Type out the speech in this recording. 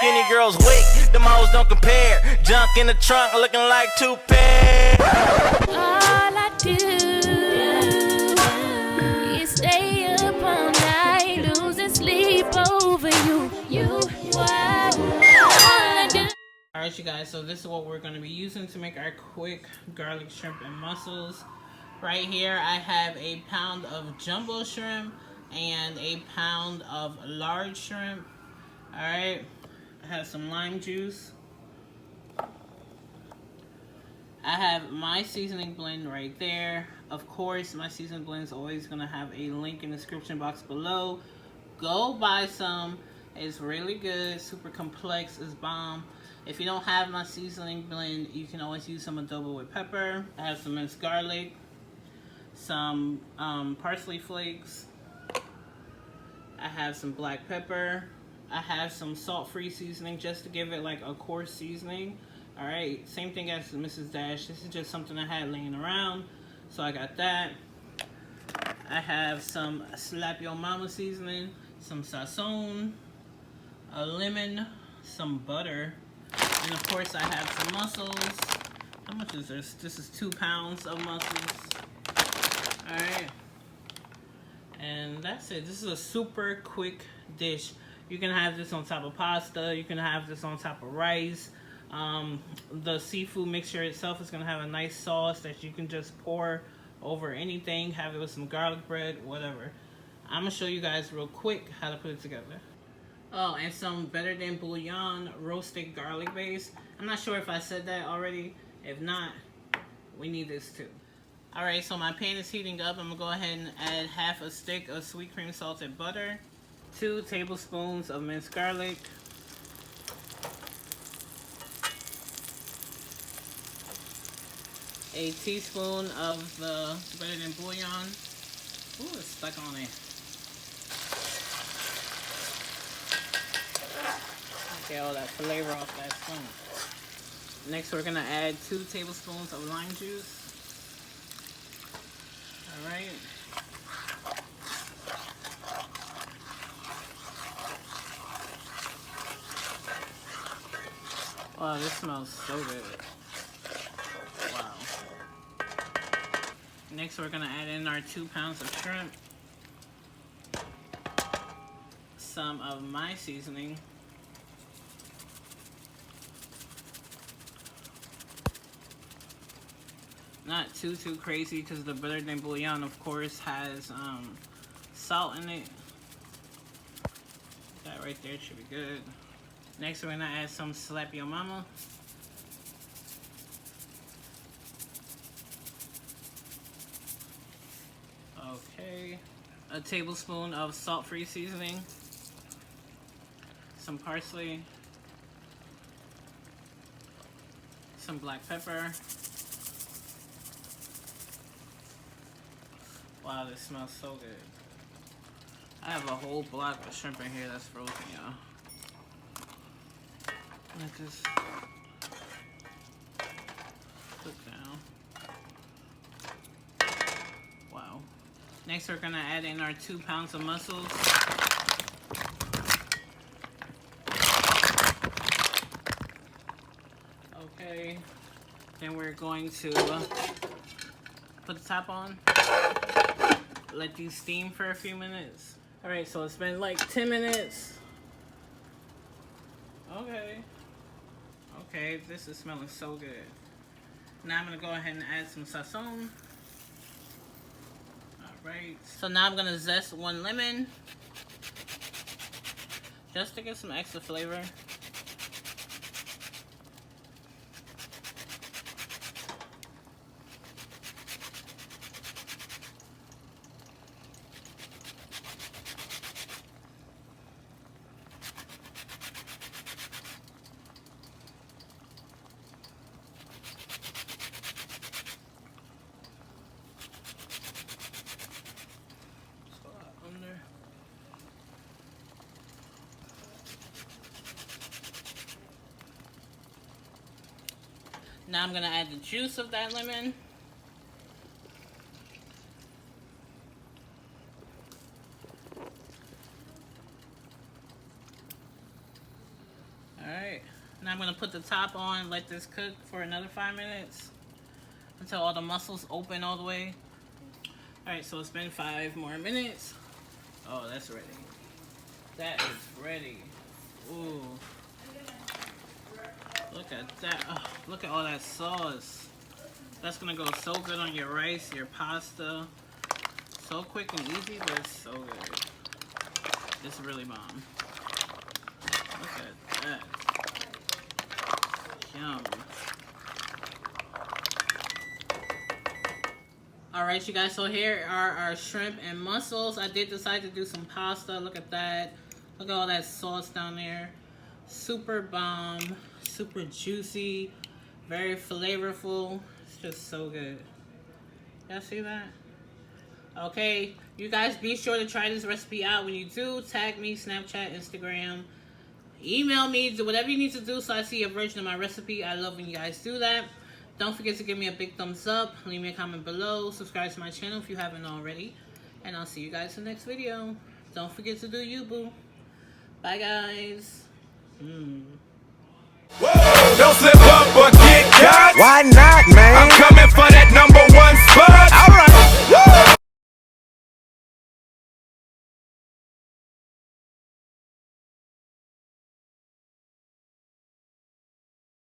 skinny girls weak, them hoes don't compare. Junk in the trunk looking like 2 pairs. All I do is stay up all night, losing sleep over you. Alright, you guys, so this is what we're going to be using to make our quick garlic shrimp and mussels. Right here, I have a pound of jumbo shrimp and a pound of large shrimp. Alright, I have some lime juice. I have my seasoning blend right there. Of course, my seasoning blend is always going to have a link in the description box below. Go buy some. It's really good. Super complex. It's bomb. If you don't have my seasoning blend, you can always use some adobo with pepper. I have some minced garlic, some parsley flakes. I have some black pepper. I have some salt-free seasoning just to give it like a coarse seasoning. Alright, same thing as Mrs. Dash. This is just something I had laying around, so I got that. I have some Slap Your Mama seasoning, some sazon, a lemon, some butter, and of course I have some mussels. How much is this? This is 2 pounds of mussels. Alright. And that's it. This is a super quick dish. You can have this on top of pasta. You can have this on top of rice. The seafood mixture itself is going to have a nice sauce that you can just pour over anything. Have it with some garlic bread, whatever. I'm going to show you guys real quick how to put it together. Oh, and some Better Than Bouillon roasted garlic base. I'm not sure if I said that already. If not, we need this too. Alright, so my pan is heating up. I'm going to go ahead and add half a stick of sweet cream salted butter, 2 tablespoons of minced garlic, a teaspoon of the Better Than Bouillon. Ooh, it's stuck on it. Get all that flavor off that spoon. Next, we're gonna add 2 tablespoons of lime juice. All right. Wow, this smells so good. Wow. Next, we're gonna add in our 2 pounds of shrimp, some of my seasoning, not too crazy because the Better Than Bouillon, of course, has salt in it. That right there should be good. Next, we're gonna add some Slap Your Mama. Okay, a tablespoon of salt-free seasoning, some parsley, some black pepper. Wow, this smells so good. I have a whole block of shrimp in here that's frozen, y'all. Let this cook down. Wow. Next, we're gonna add in our 2 pounds of mussels. Okay. Then we're going to put the top on. Let these steam for a few minutes. Alright, so it's been like 10 minutes. Okay, this is smelling so good. Now I'm gonna go ahead and add some sazon. Alright, so now I'm gonna zest 1 lemon, just to get some extra flavor. Now I'm gonna add the juice of that lemon. Now I'm gonna put the top on and let this cook for another 5 minutes until all the muscles open all the way. Alright, so it's been 5 more minutes. Oh, that's ready. That is ready. Ooh. Look at that. Oh, look at all that sauce. That's gonna go so good on your rice, your pasta. So quick and easy, but it's so good. It's really bomb. Look at that. Yum. Alright, you guys, so here are our shrimp and mussels. I did decide to do some pasta. Look at that. Look at all that sauce down there. Super bomb. Super juicy. Very flavorful. It's just so good. Y'all see that? Okay, you guys be sure to try this recipe out. When you do, tag me, Snapchat, Instagram. Email me, do whatever you need to do so I see a version of my recipe. I love when you guys do that. Don't forget to give me a big thumbs up. Leave me a comment below. Subscribe to my channel if you haven't already. And I'll see you guys in the next video. Don't forget to do you, boo. Bye, guys. Whoa, don't slip up or get caught. Why not, man? I'm coming for that number.